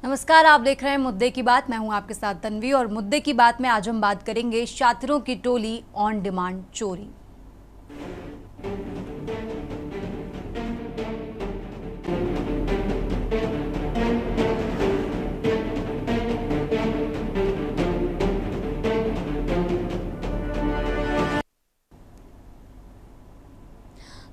नमस्कार, आप देख रहे हैं मुद्दे की बात। मैं हूं आपके साथ तन्वी और मुद्दे की बात में आज हम बात करेंगे शातिरों की टोली ऑन डिमांड चोरी।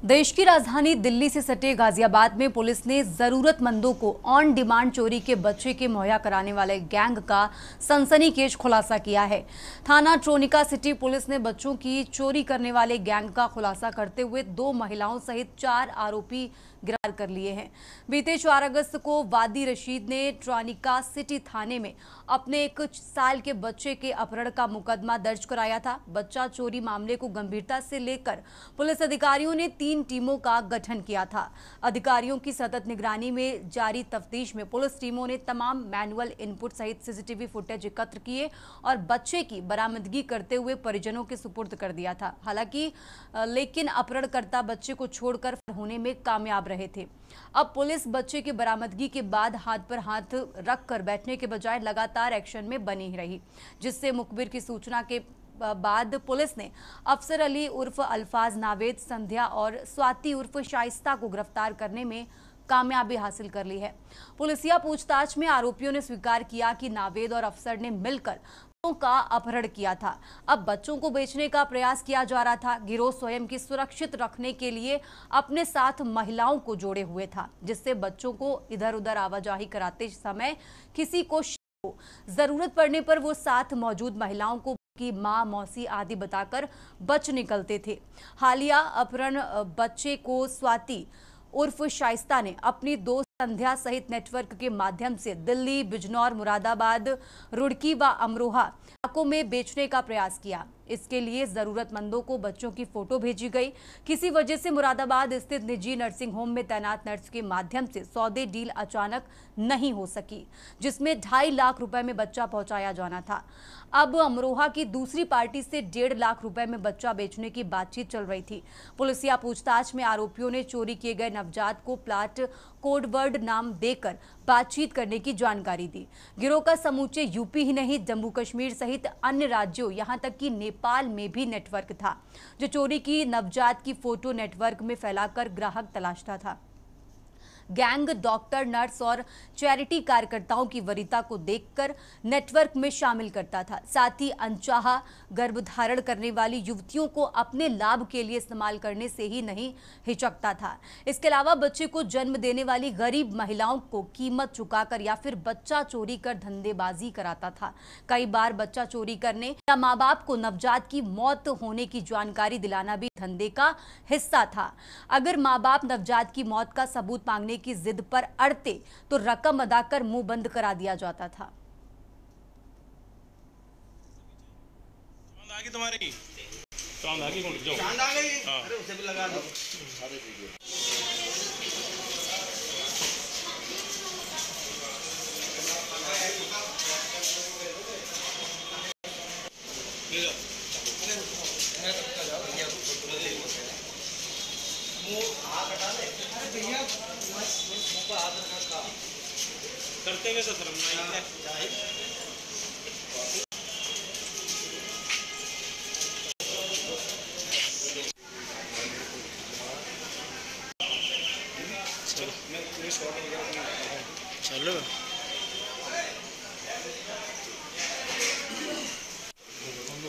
देश की राजधानी दिल्ली से सटे गाजियाबाद में पुलिस ने जरूरतमंदों को ऑन डिमांड चोरी के बच्चे के मुहैया कराने वाले गैंग का सनसनीखेज खुलासा किया है। थाना ट्रोनिका सिटी पुलिस ने बच्चों की चोरी करने वाले गैंग का खुलासा करते हुए 2 महिलाओं सहित 4 आरोपी गिरफ्तार कर लिए हैं। बीते 4 अगस्त को वादी रशीद ने ट्रोनिका सिटी थाने में अपने 1 साल के बच्चे के अपहरण का मुकदमा दर्ज कराया था। बच्चा चोरी मामले को गंभीरता से लेकर पुलिस अधिकारियों ने 3 टीमों का गठन किया था। अधिकारियों की सतत निगरानी में जारी तफ्तीश में पुलिस टीमों ने तमाम मैनुअल इनपुट सहित सीसीटीवी फुटेज एकत्र किए और बच्चे की बरामदगी करते हुए परिजनों के सुपुर्द कर दिया था। हालांकि लेकिन अपहरणकर्ता बच्चे को छोड़कर फरार होने में कामयाब रहे थे। अब पुलिस बच्चे की बरामदगी के बाद हाथ पर हाथ रखकर बैठने के बजाय लगातार एक्शन में बनी रही, जिससे मुखबिर की सूचना के बाद पुलिस ने अफसर अली उर्फ अल्फाज नावेद, संध्या और स्वाति उर्फ शाइस्ता को गिरफ्तार करने में कामयाबी हासिल कर ली है। पुलिसिया पूछताछ में आरोपियों ने स्वीकार किया कि नावेद और अफसर ने मिलकर का अपहरण किया था। अब बच्चों को बेचने का प्रयास किया जा रहा था। गिरोह स्वयं की सुरक्षित रखने के लिए अपने साथ महिलाओं को जोड़े हुए था, जिससे बच्चों को इधर उधर आवाजाही कराते समय किसी को जरूरत पड़ने पर वो साथ मौजूद महिलाओं को की मां, मौसी आदि बताकर बच निकलते थे। हालिया अपहरण बच्चे को स्वाति उर्फ शाइस्ता ने अपनी दोस्त संध्या सहित नेटवर्क के माध्यम से दिल्ली, बिजनौर, मुरादाबाद, रुड़की व अमरोहा इलाकों में बेचने का प्रयास किया। इसके लिए जरूरतमंदों को बच्चों की फोटो भेजी गई। किसी वजह से मुरादाबाद स्थित निजी नर्सिंग होम में तैनात नर्स के माध्यम से सौदे डील अचानक नहीं हो सकी, जिसमें 2.5 लाख रुपए में बच्चा पहुंचाया जाना था। अब अमरोहा की दूसरी पार्टी से 1.5 लाख रुपए में बच्चा बेचने की बातचीत चल रही थी। पुलिसिया पूछताछ में आरोपियों ने चोरी किए गए नवजात को प्लाट कोडवर्ड नाम देकर बातचीत करने की जानकारी दी। गिरोह का समूचे यूपी ही नहीं, जम्मू कश्मीर सहित अन्य राज्यों, यहां तक कि नेपाल में भी नेटवर्क था, जो चोरी की नवजात की फोटो नेटवर्क में फैलाकर ग्राहक तलाशता था। गैंग डॉक्टर, नर्स और चैरिटी कार्यकर्ताओं की वरीयता को देखकर नेटवर्क में शामिल करता था। साथ ही अनचाहा गर्भधारण करने वाली युवतियों को अपने लाभ के लिए इस्तेमाल करने से ही नहीं हिचकता था। इसके अलावा बच्चे को जन्म देने वाली गरीब महिलाओं को कीमत चुकाकर या फिर बच्चा चोरी कर धंधेबाजी कराता था। कई बार बच्चा चोरी करने या माँ बाप को नवजात की मौत होने की जानकारी दिलाना भी धंधे का हिस्सा था। अगर माँ बाप नवजात की मौत का सबूत मांगने की जिद पर अड़ते तो रकम अदा कर मुंह बंद करा दिया जाता था। तुम्हारी चांद आ गई, चांद आ गई। अरे उसे भी लगा दो। करते हुए तो शर्म नहीं है। चलो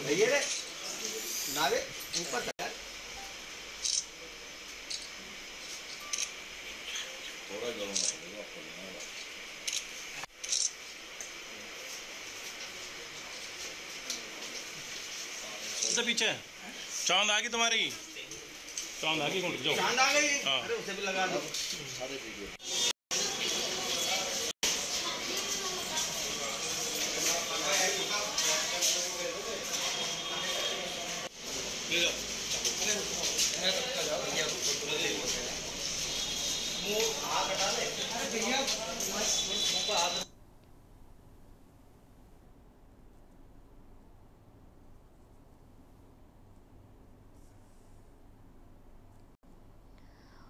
भैया नावे ऊपर थोड़ा गर्म है। पीछे चांद आ गई तुम्हारी, चांद आ गई, चांद आ गई। अरे उसे भी लगा दो।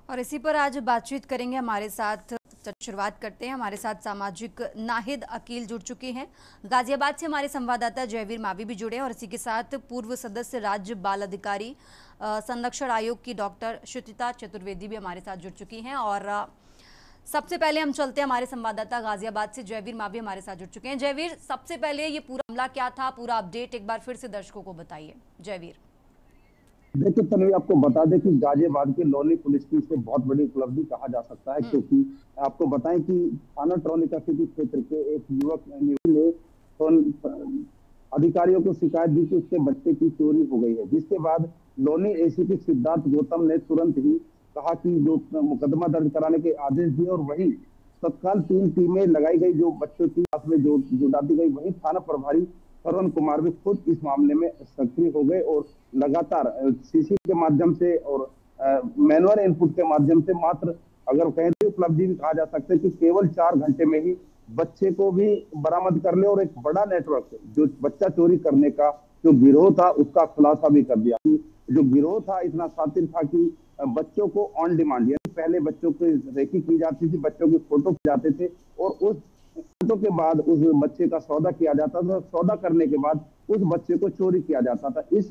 और इसी पर आज बातचीत करेंगे। हमारे साथ शुरुआत करते हैं। हमारे साथ सामाजिक नाहिद अकील जुड़ चुके हैं। गाजियाबाद से हमारे संवाददाता जयवीर मावी भी जुड़े हैं और इसी के साथ पूर्व सदस्य राज्य बाल अधिकारी संरक्षण आयोग की डॉक्टर श्रुतिता चतुर्वेदी भी हमारे साथ जुड़ चुकी हैं। और सबसे पहले हम चलते हैं हमारे संवाददाता गाजियाबाद से जयवीर मावी हमारे साथ जुड़ चुके हैं। जयवीर, सबसे पहले ये पूरा मामला क्या था, पूरा अपडेट एक बार फिर से दर्शकों को बताइए। जयवीर। देखिए तन्वी, आपको बता दें कि गाजियाबाद के लोनी पुलिस की इसे बहुत बड़ी उपलब्धि कहा जा सकता है, क्योंकि आपको बताएं कि थाना ट्रोनिका सिटी क्षेत्र के एक युवक ने अधिकारियों को शिकायत दी कि उसके बच्चे की चोरी हो गई है, जिसके बाद लोनी एसीपी सिद्धार्थ गौतम ने तुरंत ही कहा कि जो मुकदमा दर्ज कराने के आदेश दिए और वही तत्काल 3 टीमें लगाई गई जो बच्चों की आपस में जुटा दी गई। वही थाना प्रभारी श्रवण कुमार भी खुद इस मामले में सक्रिय हो गए और लगातार सीसी के माध्यम से और मैनुअल इनपुट के माध्यम से मात्र अगर कहें तो उपलब्धि भी कहा जा सकता है कि केवल 4 घंटे में ही बच्चे को भी बरामद कर ले और एक बड़ा नेटवर्क जो बच्चा चोरी करने का जो गिरोह था उसका खुलासा भी कर दिया। जो गिरोह था इतना शातिर था कि बच्चों को ऑन डिमांड, यानी पहले बच्चों की रेकी की जाती थी, बच्चों के फोटो जाते थे और उस फोटो के बाद उस बच्चे का सौदा किया जाता था। सौदा करने के बाद उस बच्चे को चोरी किया जाता था। इस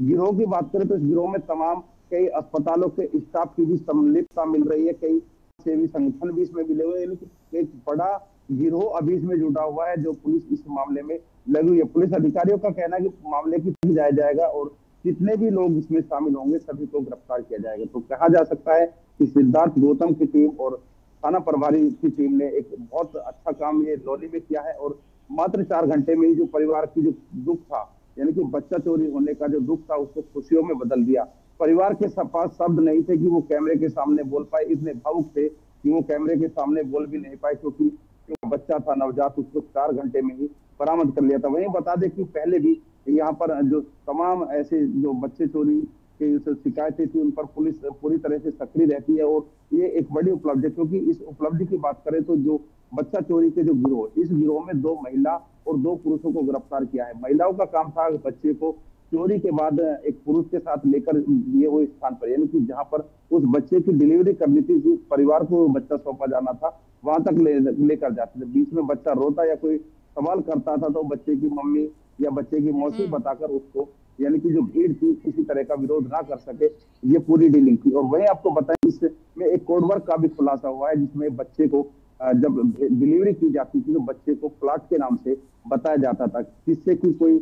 गिरोह की बात करें तो इस गिरोह में तमाम कई अस्पतालों के स्टाफ की भी सम्मिलितता मिल रही है, कई सेवी संगठन भी इसमें मिले हुए हैं, यानी एक बड़ा गिरोह अभी इसमें जुटा हुआ है जो पुलिस इस मामले में लगी हुई है। पुलिस अधिकारियों का कहना है कि मामले की जाया जाएगा और जितने भी लोग इसमें शामिल होंगे सभी को गिरफ्तार किया जाएगा। तो कहा जा सकता है कि सिद्धार्थ गौतम की टीम और थाना प्रभारी की टीम ने एक बहुत अच्छा काम ये लोनी में किया है और मात्र 4 घंटे में ही जो परिवार की जो दुख था, यानी कि बच्चा चोरी होने का जो दुख था उसको खुशियों में बदल दिया। परिवार के पास शब्द नहीं थे कि वो कैमरे के सामने बोल पाए, इतने भावुक थे कि वो कैमरे के सामने बोल भी नहीं पाए, क्योंकि जो बच्चा था नवजात उसको 4 घंटे में ही बरामद कर लिया था। वहीं बता दें कि पहले भी यहाँ पर जो तमाम ऐसे जो बच्चे चोरी की शिकायतें थी उन पर पुलिस पूरी तरह से सक्रिय रहती है और ये एक बड़ी उपलब्धि है, क्योंकि इस उपलब्धि की बात करें तो जो बच्चा चोरी के जो गिरोह, इस गिरोह में 2 महिला और 2 पुरुषों को गिरफ्तार किया है। महिलाओं का काम था बच्चे को चोरी के बाद एक पुरुष के साथ लेकर ये हुए स्थान पर, यानी कि जहां पर उस बच्चे की डिलीवरी करनी थी, जिस परिवार को बच्चा सौंपा जाना था वहां तक लेकर जाते थे। बीच में बच्चा रोता या कोई सवाल करता था तो बच्चे की मम्मी या बच्चे की मौसी बताकर उसको, यानी कि जो भीड़ थी किसी तरह का विरोध ना कर सके, ये पूरी डीलिंग थी। और वहीं आपको बताएं इसमें एक कोडवर्क का भी खुलासा हुआ है, जिसमें बच्चे को जब डिलीवरी की जाती थी तो बच्चे को प्लॉट के नाम से बताया जाता था, जिससे कि कोई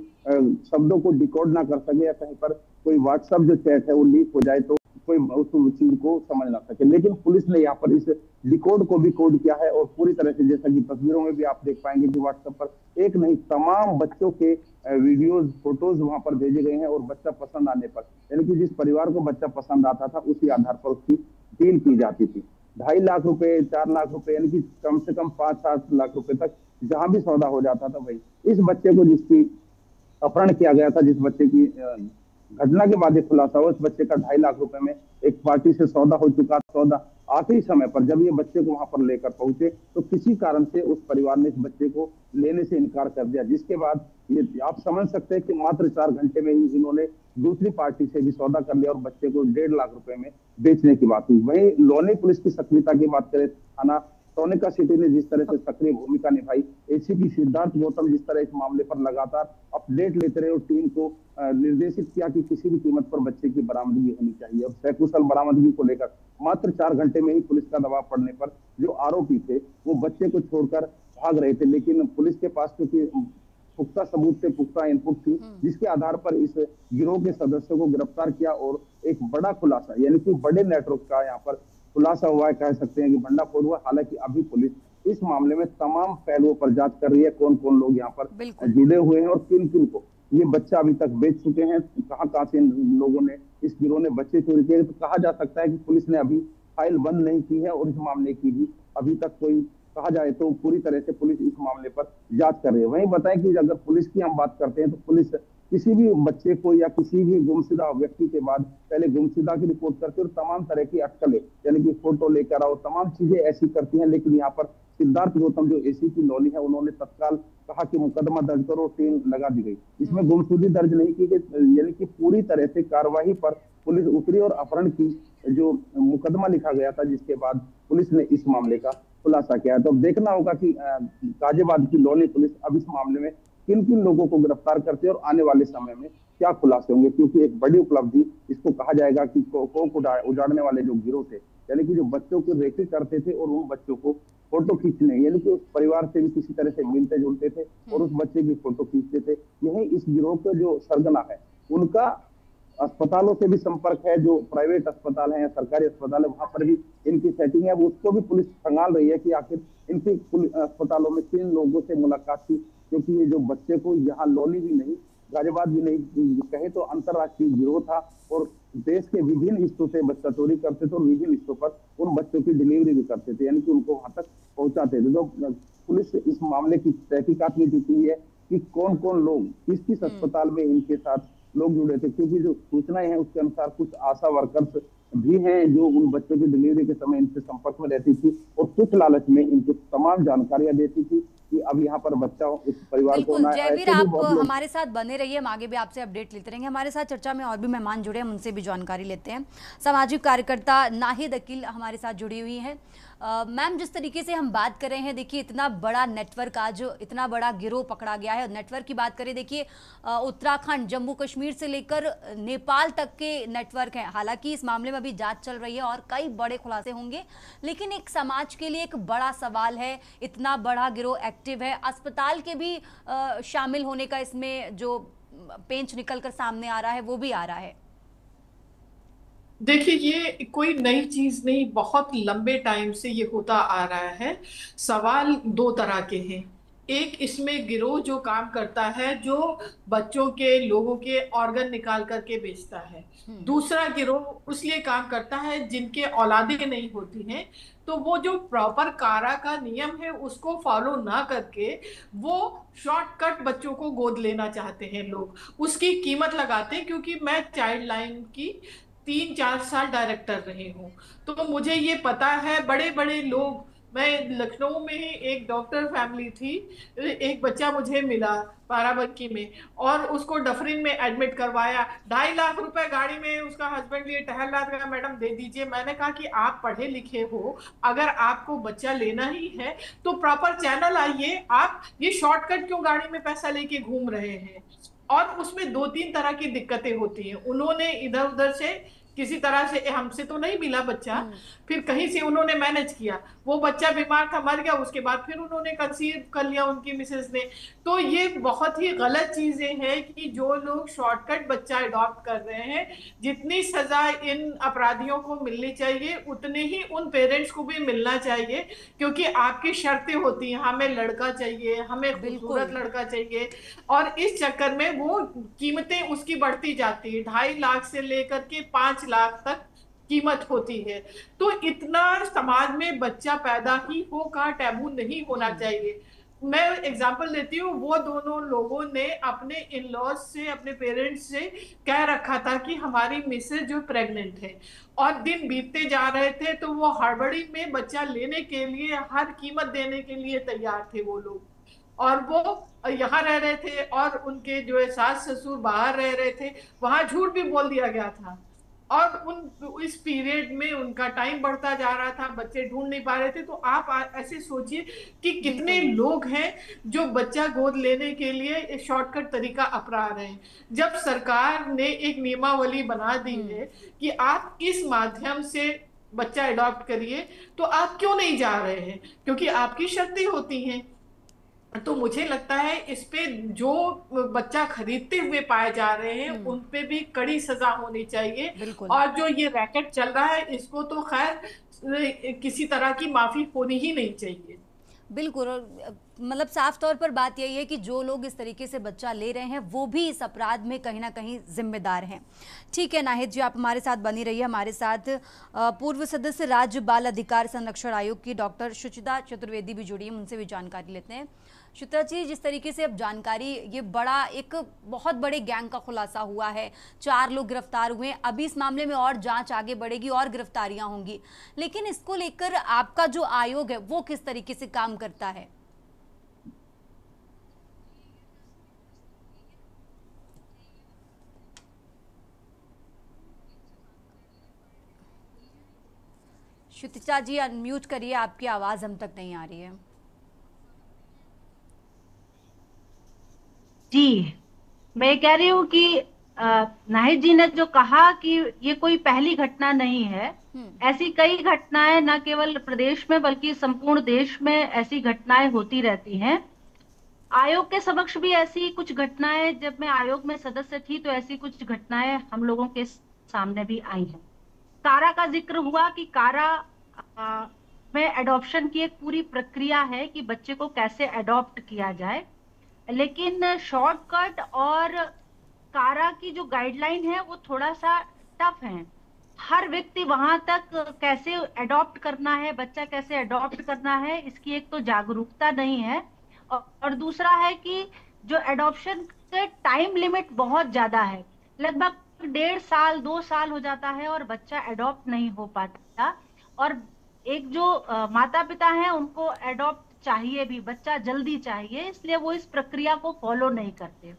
शब्दों को डिकोड ना कर सके या कहीं पर कोई व्हाट्सएप जो चैट है वो लीक हो जाए तो कोई उस चीज को समझ ना सके। लेकिन पुलिस ने यहाँ पर इस डिकोड को भी कोड किया है और पूरी तरह से, जैसा कि तस्वीरों में भी आप देख पाएंगे कि व्हाट्सएप पर एक नहीं तमाम बच्चों के वीडियोज फोटोज वहां पर भेजे गए हैं और बच्चा पसंद आने पर, यानी कि जिस परिवार को बच्चा पसंद आता था उसी आधार पर उसकी डील की जाती थी। 2.5 लाख रुपए, 4 लाख रुपए, यानी कि कम से कम 5-7 लाख रुपए तक जहां भी सौदा हो जाता था। वही इस बच्चे को जिसकी अपहरण किया गया था, जिस बच्चे की घटना के बाद खुलासा हुआ, इस बच्चे का 2.5 लाख रुपए में एक पार्टी से सौदा हो चुका। सौदा आखिरी समय पर जब ये बच्चे को वहां पर लेकर पहुंचे तो किसी कारण से उस परिवार ने इस बच्चे को लेने से इनकार कर दिया, जिसके बाद ये आप समझ सकते हैं कि मात्र 4 घंटे में ही इन्होंने दूसरी पार्टी से भी सौदा कर लिया और बच्चे को 1.5 लाख रुपए में बेचने की बात हुई। वहीं लोनी पुलिस की सक्रियता की बात करें, थाना ट्रोनिका सिटी ने जिस तरह से सक्रिय भूमिका निभाई, एसीपी सिद्धार्थ गौतम जिस तरह इस मामले पर लगातार अपडेट लेते रहे और टीम को निर्देशित किया कि किसी भी कीमत पर बच्चे की बरामदगी होनी चाहिए। और सकुशल बरामदगी को लेकर मात्र 4 घंटे में ही पुलिस का दबाव पड़ने पर जो आरोपी थे वो बच्चे को छोड़कर भाग रहे थे, लेकिन पुलिस के पास क्योंकि पुख्ता सबूत से पुख्ता इनपुट थी, जिसके आधार पर इस गिरोह के सदस्यों को गिरफ्तार किया और एक बड़ा खुलासा, यानी कि बड़े नेटवर्क का यहाँ पर खुलासा हुआ है, कह सकते हैं कि भंडाफोड़ हुआ। हालांकि अभी पुलिस इस मामले में तमाम पहलुओं पर जांच कर रही है, कौन कौन लोग यहाँ पर जुड़े हुए हैं और किन किन को ये बच्चा अभी तक बेच चुके हैं, कहाँ से इन लोगों ने, इस गिरोह ने बच्चे चोरी किए। तो कहा जा सकता है कि पुलिस ने अभी फाइल बंद नहीं की है और इस मामले की भी अभी तक कोई, कहा जाए तो पूरी तरह से पुलिस इस मामले पर जांच कर रही है। वहीं बताएं कि अगर पुलिस की हम बात करते हैं तो पुलिस किसी भी बच्चे को या किसी भी गुमशुदा व्यक्ति के बाद पहले गुमशुदा की रिपोर्ट करती है और तमाम तरह की अटकलें, यानी कि फोटो लेकर आओ, तमाम चीजें ऐसी करती हैं। लेकिन यहाँ पर सिद्धार्थ गौतम जो एसीपी लोनी है उन्होंने तत्काल कहा कि मुकदमा दर्ज करो, टीम लगा दी गई। इसमें गुमशुदी दर्ज नहीं की गई, यानी कि पूरी तरह से कार्यवाही पर पुलिस उतरी और अपहरण की जो मुकदमा लिखा गया था, जिसके बाद पुलिस ने इस मामले का खुलासा किया है। तो अब देखना होगा कि गाजियाबाद की लोनी पुलिस अब इस मामले में किन किन लोगों को गिरफ्तार करती है और आने वाले समय में क्या खुलासे होंगे, क्योंकि एक बड़ी उपलब्धि इसको कहा जाएगा कि कोक उजाड़ने वाले जो गिरोह थे, यानी कि जो बच्चों की रेकी करते थे और उन बच्चों को फोटो खींचने, यानी कि उस परिवार से भी किसी तरह से मिलते जुलते थे और उस बच्चे की फोटो खींचते थे, यही इस गिरोह का जो सरगना है। उनका अस्पतालों से भी संपर्क है, जो प्राइवेट अस्पताल है या सरकारी अस्पताल है वहां पर भी इनकी सेटिंग है। उसको भी पुलिस खंगाल रही है कि आखिर इनकी अस्पतालों में किन लोगों से मुलाकात की, क्योंकि ये जो बच्चे को यहाँ लोनी भी नहीं, गाजियाबाद भी नहीं, कहे तो अंतरराष्ट्रीय गिरोह था और देश के विभिन्न हिस्सों से बच्चा चोरी करते थे और विभिन्न हिस्सों पर उन बच्चों की डिलीवरी भी करते थे, यानी कि उनको वहां तक पहुंचाते थे। तो पुलिस इस मामले की तहकीकात में जुटी हुई है कि कौन कौन लोग किस किस अस्पताल में इनके साथ लोग जुड़े थे, क्योंकि जो सूचनाएं हैं उसके अनुसार कुछ आशा वर्कर्स भी हैं जो उन बच्चों की डिलीवरी के समय इनसे संपर्क में रहती थी और कुछ लालच में इनको तमाम जानकारियां देती थी कि अब यहाँ पर बच्चा इस परिवार को बिल्कुल होना है। जयवीर, ऐसे भी आप बहुत लोग। हमारे साथ बने रहिए, हम आगे भी आपसे अपडेट लेते रहेंगे। हमारे साथ चर्चा में और भी मेहमान जुड़े हैं, हम उनसे भी जानकारी लेते हैं। सामाजिक कार्यकर्ता नाहिद अकील हमारे साथ जुड़ी हुई हैं। मैम, जिस तरीके से हम बात कर रहे हैं, देखिए इतना बड़ा नेटवर्क, आज इतना बड़ा गिरोह पकड़ा गया है। नेटवर्क की बात करें, देखिए उत्तराखंड, जम्मू कश्मीर से लेकर नेपाल तक के नेटवर्क हैं। हालांकि इस मामले में अभी जांच चल रही है और कई बड़े खुलासे होंगे, लेकिन एक समाज के लिए एक बड़ा सवाल है, इतना बड़ा गिरोह एक्टिव है, अस्पताल के भी शामिल होने का इसमें जो पेंच निकल कर सामने आ रहा है वो भी आ रहा है। देखिए, ये कोई नई चीज नहीं, बहुत लंबे टाइम से ये होता आ रहा है। सवाल दो तरह के हैं। एक, इसमें गिरोह जो काम करता है, जो बच्चों के, लोगों के ऑर्गन निकाल करके बेचता है। दूसरा गिरोह उसलिए काम करता है जिनके औलादें नहीं होती हैं, तो वो जो प्रॉपर कारा का नियम है उसको फॉलो ना करके वो शॉर्टकट बच्चों को गोद लेना चाहते हैं। लोग उसकी कीमत लगाते हैं। क्योंकि मैं चाइल्ड लाइन की 3-4 साल डायरेक्टर रही हूँ, तो मुझे ये पता है। बड़े बड़े लोग, मैं लखनऊ में ही एक डॉक्टर फैमिली थी, एक बच्चा मुझे मिला बाराबंकी में, और उसको डफरिन में एडमिट करवाया। 2.5 लाख रुपए गाड़ी में उसका हस्बैंड लिए टहल रहा था, मैडम दे दीजिए। मैंने कहा कि आप पढ़े लिखे हो, अगर आपको बच्चा लेना ही है तो प्रॉपर चैनल आइए, आप ये शॉर्टकट क्यों गाड़ी में पैसा लेके घूम रहे हैं। और उसमें 2-3 तरह की दिक्कतें होती हैं। उन्होंने इधर उधर से किसी तरह से, हमसे तो नहीं मिला बच्चा, फिर कहीं से उन्होंने मैनेज किया, वो बच्चा बीमार था, मर गया, उसके बाद फिर उन्होंने कंसीव कर लिया उनकी मिसेस ने। तो ये बहुत ही गलत चीजें हैं कि जो लोग शॉर्टकट बच्चा अडॉप्ट कर रहे हैं। जितनी सजा इन अपराधियों को मिलनी चाहिए उतने ही उन पेरेंट्स को भी मिलना चाहिए, क्योंकि आपकी शर्तें होती हैं, हमें लड़का चाहिए, हमें खूबसूरत बिल्कुल। लड़का चाहिए, और इस चक्कर में वो कीमतें उसकी बढ़ती जाती है। 2.5 लाख से लेकर के 5 लाख तक कीमत होती है। तो इतना समाज में बच्चा पैदा ही हो का टैबू नहीं होना चाहिए। मैं एग्जांपल देती हूँ, वो दोनों लोगों ने अपने इन लॉज से, अपने पेरेंट्स से कह रखा था कि हमारी मिसेज जो प्रेग्नेंट है, और दिन बीतते जा रहे थे तो वो हड़बड़ी में बच्चा लेने के लिए हर कीमत देने के लिए तैयार थे वो लोग। और वो यहाँ रह रहे थे और उनके जो है सास ससुर बाहर रह रहे थे, वहां झूठ भी बोल दिया गया था। और उन इस पीरियड में उनका टाइम बढ़ता जा रहा था, बच्चे ढूंढ नहीं पा रहे थे। तो आप ऐसे सोचिए कि कितने बिल्कुल। लोग हैं जो बच्चा गोद लेने के लिए एक शॉर्टकट तरीका अपना रहे हैं। जब सरकार ने एक नियमावली बना दी है कि आप इस माध्यम से बच्चा अडॉप्ट करिए, तो आप क्यों नहीं जा रहे हैं? क्योंकि आपकी शर्तें होती हैं। तो मुझे लगता है इस पे जो बच्चा खरीदते हुए पाए जा रहे हैं उन पे भी कड़ी सजा होनी चाहिए। बिल्कुल। और जो ये रैकेट चल रहा है इसको तो खैर किसी तरह की माफी होनी ही नहीं चाहिए। बिल्कुल। और मतलब साफ तौर पर बात यही है कि जो लोग इस तरीके से बच्चा ले रहे हैं वो भी इस अपराध में कहीं ना कहीं जिम्मेदार हैं। ठीक है नाहिद जी, आप हमारे साथ बनी रहिए। हमारे साथ पूर्व सदस्य राज्य बाल अधिकार संरक्षण आयोग की डॉक्टर शुचिता चतुर्वेदी भी जुड़ी हैं, उनसे भी जानकारी लेते हैं। शुचिता जी, जिस तरीके से अब जानकारी, ये बड़ा एक बहुत बड़े गैंग का खुलासा हुआ है, 4 लोग गिरफ्तार हुए हैं, अभी इस मामले में और जांच आगे बढ़ेगी और गिरफ्तारियां होंगी, लेकिन इसको लेकर आपका जो आयोग है वो किस तरीके से काम करता है? क्षितिजा जी अनम्यूट करिए, आपकी आवाज हम तक नहीं आ रही है। जी, मैं कह रही हूँ कि नाहिद जी ने जो कहा कि ये कोई पहली घटना नहीं है। ऐसी कई घटनाएं न केवल प्रदेश में बल्कि संपूर्ण देश में ऐसी घटनाएं होती रहती हैं। आयोग के समक्ष भी ऐसी कुछ घटनाएं, जब मैं आयोग में सदस्य थी तो ऐसी कुछ घटनाएं हम लोगों के सामने भी आई हैं। कारा का जिक्र हुआ कि कारा में एडॉप्शन की एक पूरी प्रक्रिया है कि बच्चे को कैसे एडॉप्ट किया जाए, लेकिन शॉर्टकट और कारा की जो गाइडलाइन है वो थोड़ा सा टफ है। हर व्यक्ति वहां तक कैसे एडॉप्ट करना है, बच्चा कैसे एडॉप्ट करना है, इसकी एक तो जागरूकता नहीं है, और दूसरा है कि जो एडॉप्शन के टाइम लिमिट बहुत ज्यादा है। लगभग 1.5 साल 2 साल हो जाता है और बच्चा एडॉप्ट नहीं हो पाता। और एक जो माता पिता हैं उनको एडॉप्ट चाहिए भी, बच्चा जल्दी चाहिए, इसलिए वो इस प्रक्रिया को फॉलो नहीं करते,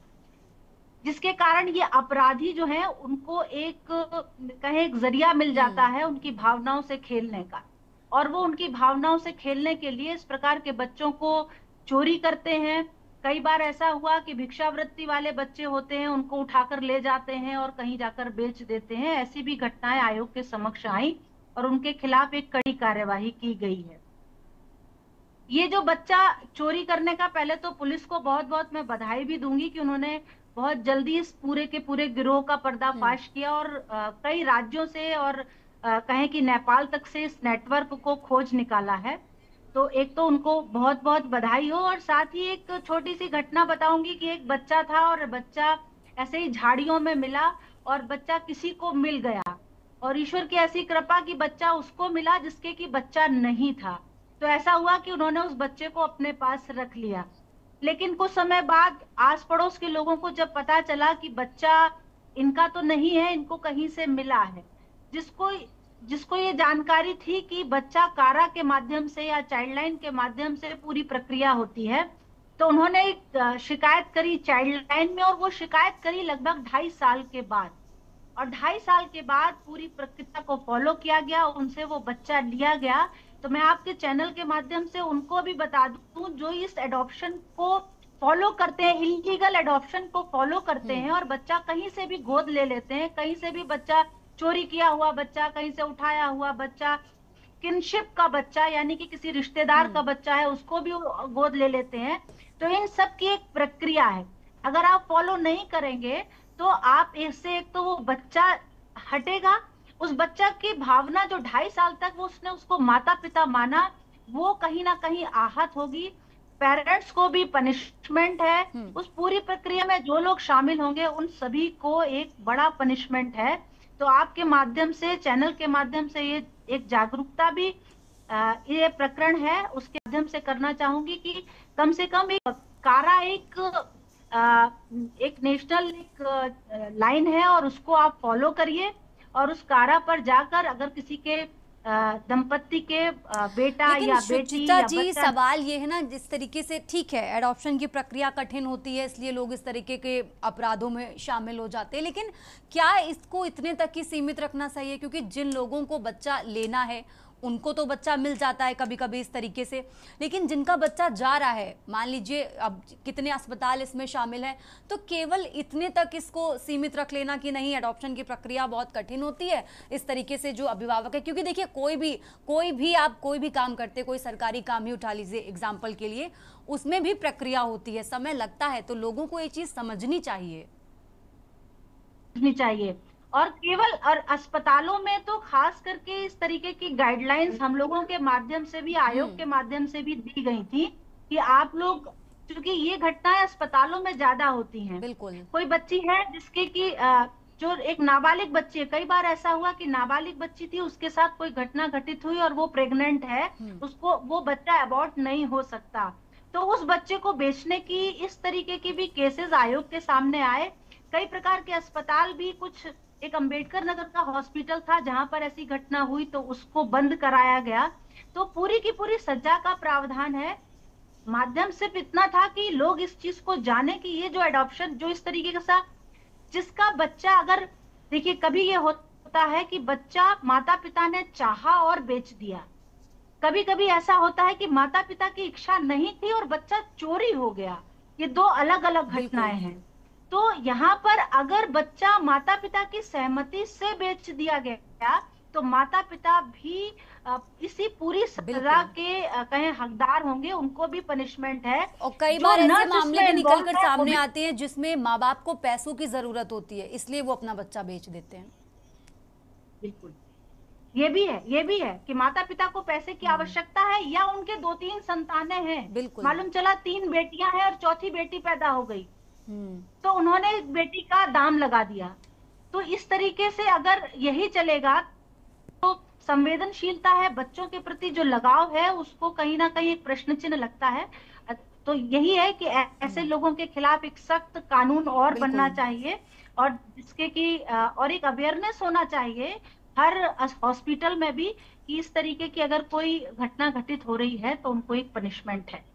जिसके कारण ये अपराधी जो हैं उनको एक जरिया मिल जाता है उनकी भावनाओं से खेलने का, और वो उनकी भावनाओं से खेलने के लिए इस प्रकार के बच्चों को चोरी करते हैं। कई बार ऐसा हुआ कि भिक्षावृत्ति वाले बच्चे होते हैं, उनको उठाकर ले जाते हैं और कहीं जाकर बेच देते हैं। ऐसी भी घटनाएं आयोग के समक्ष आई और उनके खिलाफ एक कड़ी कार्यवाही की गई है। ये जो बच्चा चोरी करने का, पहले तो पुलिस को बहुत बहुत मैं बधाई भी दूंगी कि उन्होंने बहुत जल्दी इस पूरे के पूरे गिरोह का पर्दाफाश किया और कई राज्यों से और कहें कि नेपाल तक से इस नेटवर्क को खोज निकाला है। तो एक तो उनको बहुत बहुत बधाई हो। और साथ ही एक छोटी सी घटना बताऊंगी कि एक बच्चा था और बच्चा ऐसे ही झाड़ियों में मिला और बच्चा किसी को मिल गया, और ईश्वर की ऐसी कृपा कि बच्चा उसको मिला जिसके कि बच्चा नहीं था। तो ऐसा हुआ कि उन्होंने उस बच्चे को अपने पास रख लिया, लेकिन कुछ समय बाद आस पड़ोस के लोगों को जब पता चला कि बच्चा इनका तो नहीं है, इनको कहीं से मिला है, जिसको ये जानकारी थी कि बच्चा कारा के माध्यम से या चाइल्डलाइन के माध्यम से पूरी प्रक्रिया होती है, तो उन्होंने एक शिकायत करी चाइल्डलाइन में, और वो शिकायत करी लगभग 2.5 साल के बाद। और 2.5 साल के बाद पूरी प्रक्रिया को फॉलो किया गया, उनसे वो बच्चा लिया गया। तो मैं आपके चैनल के माध्यम से उनको भी बता दूं जो इस एडॉप्शन को फॉलो करते हैं, इलीगल एडॉप्शन को फॉलो करते हैं और बच्चा कहीं से भी गोद ले लेते हैं, कहीं से भी बच्चा चोरी किया हुआ बच्चा, कहीं से उठाया हुआ बच्चा, किनशिप का बच्चा यानी कि किसी रिश्तेदार का बच्चा है उसको भी गोद ले लेते हैं। तो इन सब की एक प्रक्रिया है, अगर आप फॉलो नहीं करेंगे तो आप इससे एक तो वो बच्चा हटेगा, उस बच्चा की भावना जो 2.5 साल तक उसने उसको माता पिता माना वो कहीं ना कहीं आहत होगी। पेरेंट्स को भी पनिशमेंट है, उस पूरी प्रक्रिया में जो लोग शामिल होंगे उन सभी को एक बड़ा पनिशमेंट है। तो आपके माध्यम से, चैनल के माध्यम से ये एक जागरूकता भी ये प्रकरण है उसके माध्यम से करना चाहूंगी कि कम से कम एक कारा एक नेशनल एक लाइन है और उसको आप फॉलो करिए, और उस कारा पर जाकर अगर किसी के दंपत्ति के बेटा या बेटी या जी सवाल ये है ना, जिस तरीके से ठीक है एडॉप्शन की प्रक्रिया कठिन होती है इसलिए लोग इस तरीके के अपराधों में शामिल हो जाते हैं, लेकिन क्या इसको इतने तक ही सीमित रखना सही है? क्योंकि जिन लोगों को बच्चा लेना है उनको तो बच्चा मिल जाता है कभी कभी इस तरीके से, लेकिन जिनका बच्चा जा रहा है, मान लीजिए अब कितने अस्पताल इसमें शामिल हैं, तो केवल इतने तक इसको सीमित रख लेना कि नहीं एडॉप्शन की प्रक्रिया बहुत कठिन होती है इस तरीके से जो अभिभावक है, क्योंकि देखिए आप कोई भी काम करते, कोई सरकारी काम ही उठा लीजिए एग्जाम्पल के लिए, उसमें भी प्रक्रिया होती है, समय लगता है, तो लोगों को ये चीज समझनी चाहिए। और केवल और अस्पतालों में तो खास करके इस तरीके की गाइडलाइंस हम लोगों के माध्यम से भी, आयोग के माध्यम से भी दी गई थी कि आप लोग, क्योंकि ये घटनाएं अस्पतालों में ज्यादा होती हैं। बिल्कुल। कोई बच्ची है जिसके की जो एक नाबालिग बच्ची है, कई बार ऐसा हुआ कि नाबालिग बच्ची थी, उसके साथ कोई घटना घटित हुई और वो प्रेग्नेंट है, उसको वो बच्चा अबॉर्ट नहीं हो सकता, तो उस बच्चे को बेचने की इस तरीके की भी केसेस आयोग के सामने आए। कई प्रकार के अस्पताल भी, कुछ एक अंबेडकर नगर का हॉस्पिटल था जहां पर ऐसी घटना हुई तो उसको बंद कराया गया। तो पूरी की पूरी सजा का प्रावधान है। माध्यम सिर्फ इतना था कि लोग इस चीज को जाने कि ये जो एडॉप्शन जो इस तरीके का, जिसका बच्चा, अगर देखिए कभी ये होता है कि बच्चा माता पिता ने चाहा और बेच दिया, कभी कभी ऐसा होता है कि माता पिता की इच्छा नहीं थी और बच्चा चोरी हो गया। ये दो अलग अलग घटनाएं हैं। तो यहाँ पर अगर बच्चा माता पिता की सहमति से बेच दिया गया तो माता पिता भी इसी पूरी सजा के कहें हकदार होंगे, उनको भी पनिशमेंट है। और कई बार ऐसे मामले भी निकलकर सामने आते हैं जिसमें माँ बाप को पैसों की जरूरत होती है, इसलिए वो अपना बच्चा बेच देते हैं। बिल्कुल, ये भी है कि माता पिता को पैसे की आवश्यकता है या उनके 2-3 संतानें हैं, बिल्कुल, मालूम चला 3 बेटियां हैं और चौथी बेटी पैदा हो गई, तो उन्होंने बेटी का दाम लगा दिया। तो इस तरीके से अगर यही चलेगा तो संवेदनशीलता है, बच्चों के प्रति जो लगाव है उसको कहीं ना कहीं एक प्रश्न चिन्ह लगता है। तो यही है कि ऐसे लोगों के खिलाफ एक सख्त कानून और बनना चाहिए और जिसके की और एक अवेयरनेस होना चाहिए हर हॉस्पिटल में भी कि इस तरीके की अगर कोई घटना घटित हो रही है तो उनको एक पनिशमेंट है।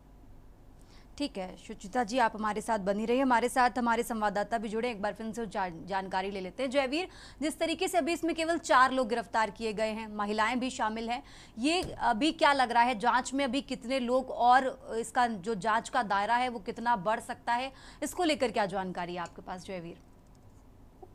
ठीक है सुचिता जी, आप हमारे साथ बनी रहिए। हमारे साथ हमारे संवाददाता भी जुड़े, एक बार फिर से जानकारी ले लेते हैं। जयवीर, जिस तरीके से अभी इसमें केवल 4 लोग गिरफ्तार किए गए हैं, महिलाएं भी शामिल हैं, ये अभी क्या लग रहा है जांच में अभी कितने लोग और इसका जो जांच का दायरा है वो कितना बढ़ सकता है, इसको लेकर क्या जानकारी है आपके पास जयवीर?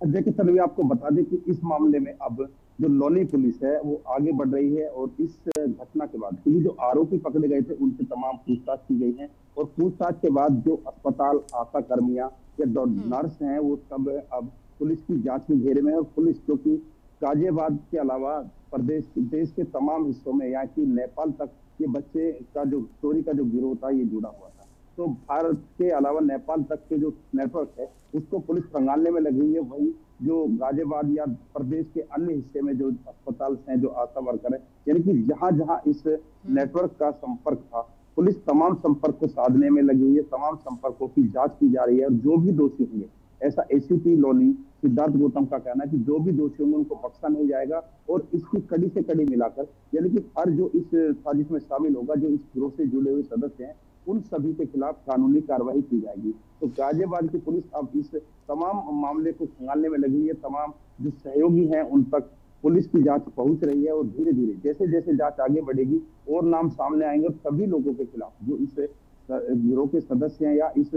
देखिए सर, आपको बता दें कि इस मामले में अब जो लोनी पुलिस है वो आगे बढ़ रही है और इस घटना के बाद क्योंकि जो आरोपी पकड़े गए थे उनसे तमाम पूछताछ की गई है और पूछताछ के बाद जो अस्पताल आशा कर्मियां या नर्स हैं वो सब अब पुलिस की जांच के घेरे में है। और पुलिस जो कि गाजियाबाद के अलावा देश के तमाम हिस्सों में यहाँ की नेपाल तक ये बच्चे का जो चोरी का जो गिरोह था ये जुड़ा हुआ था, तो भारत के अलावा नेपाल तक के जो नेटवर्क है उसको पुलिस खंगालने में लगी है। वही जो गाजियाबाद या प्रदेश के अन्य हिस्से में जो अस्पताल हैं, जो आशा वर्कर है, यानी कि जहां जहां इस नेटवर्क का संपर्क था पुलिस तमाम संपर्क को साधने में लगी हुई है, तमाम संपर्कों की जांच की जा रही है और जो भी दोषी होंगे, ऐसा एसीपी लोनी सिद्धार्थ गौतम का कहना है कि जो भी दोषी होंगे उनको बख्शा नहीं जाएगा और इसकी कड़ी से कड़ी मिलाकर यानी कि हर जो इस साजिश में शामिल होगा, जो इस गिरोह से जुड़े हुए सदस्य हैं, उन सभी के खिलाफ कानूनी कार्रवाई की जाएगी। तो गाजियाबाद की पुलिस अब इस तमाम मामले को खंगालने में लगी है, तमाम जो सहयोगी हैं उन तक पुलिस की जांच पहुंच रही है और धीरे धीरे जैसे जैसे जांच आगे बढ़ेगी और नाम सामने आएंगे और सभी लोगों के खिलाफ जो इस गिरोह के सदस्य हैं या इस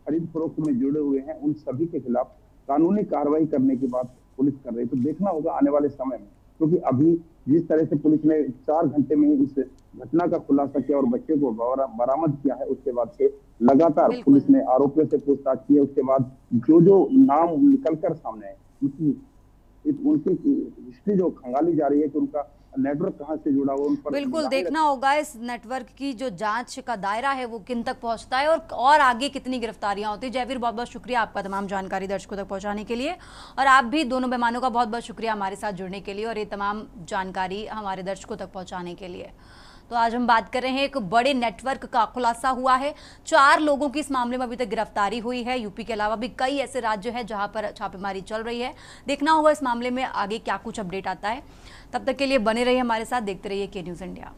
खरीद फरोख्त में जुड़े हुए हैं उन सभी के खिलाफ कानूनी कार्रवाई करने की बात पुलिस कर रही है। तो देखना होगा आने वाले समय में, क्योंकि अभी जिस तरह से पुलिस ने 4 घंटे में ही इस घटना का खुलासा किया और बच्चे को बरामद किया है, उसके बाद से लगातार पुलिस ने आरोपियों से पूछताछ की है। उसके बाद जो नाम निकलकर सामने आए उनकी हिस्ट्री जो खंगाली जा रही है कि उनका नेटवर्क कहां से जुड़ा हुआ, उन पर बिल्कुल देखना होगा इस नेटवर्क की जो जांच का दायरा है वो किन तक पहुंचता है और आगे कितनी गिरफ्तारियां होती है। जयवीर, बहुत बहुत शुक्रिया आपका तमाम जानकारी दर्शकों तक पहुंचाने के लिए और आप भी दोनों मेहमानों का बहुत बहुत शुक्रिया हमारे साथ जुड़ने के लिए और ये तमाम जानकारी हमारे दर्शकों तक पहुंचाने के लिए। तो आज हम बात कर रहे हैं एक बड़े नेटवर्क का खुलासा हुआ है, 4 लोगों की इस मामले में अभी तक गिरफ्तारी हुई है। यूपी के अलावा भी कई ऐसे राज्य हैं जहां पर छापेमारी चल रही है। देखना होगा इस मामले में आगे क्या कुछ अपडेट आता है। तब तक के लिए बने रहिए हमारे साथ, देखते रहिए के न्यूज़ इंडिया।